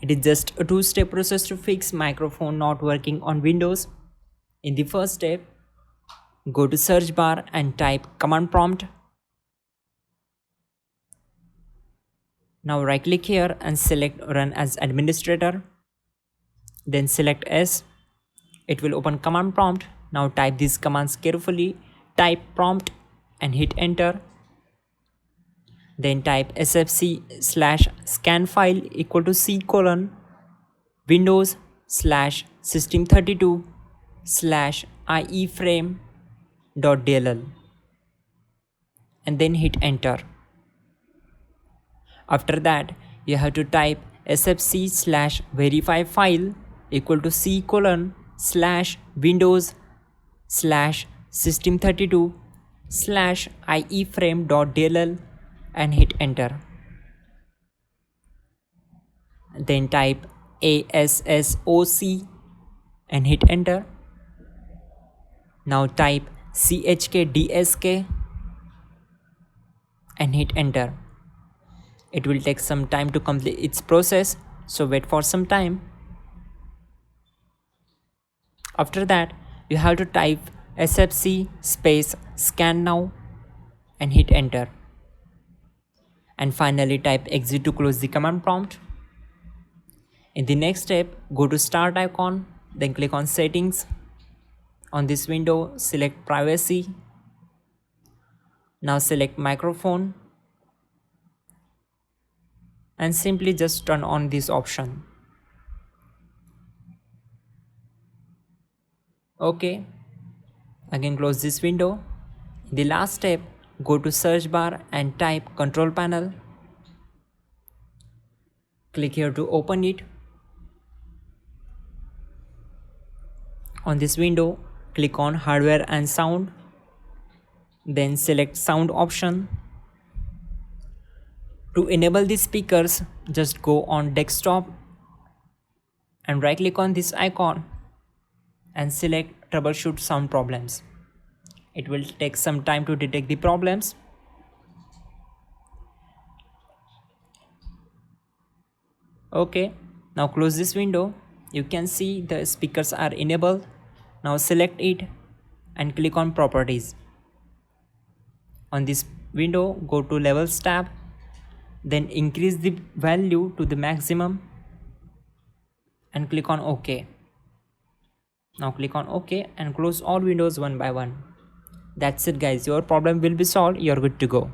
It is just a two-step process to fix microphone not working on Windows. In the first step, go to search bar and type command prompt. Now right click here and select run as administrator. Then select S. It will open command prompt. Now type these commands carefully. Type prompt and hit enter. Then type sfc/scan file equal to c colon windows/system32/ieframe.dll and then hit enter. After that, you have to type sfc/verify file equal to c colon /windows/system32/ieframe.dll and hit enter. Then type ASSOC and hit enter. Now type chkdsk and hit enter. It will take some time to complete its process, so wait for some time. After that, you have to type sfc space scan now and hit enter. And finally type exit to close the command prompt. In the next step, go to start icon, then click on settings. On this window, select privacy. Now select microphone and simply just turn on this option. Okay, again close this window. In the last step, go to search bar and type control panel. Click here to open it. On this window, click on hardware and sound. Then select sound option. To enable the speakers, just go on desktop and right click on this icon and select troubleshoot sound problems. It will take some time to detect the problems. Okay, now close this window. You can see the speakers are enabled. Now select it and click on properties. On this window, go to levels tab, then increase the value to the maximum and click on OK. Now click on OK and close all windows one by one. That's it guys, your problem will be solved, you're good to go.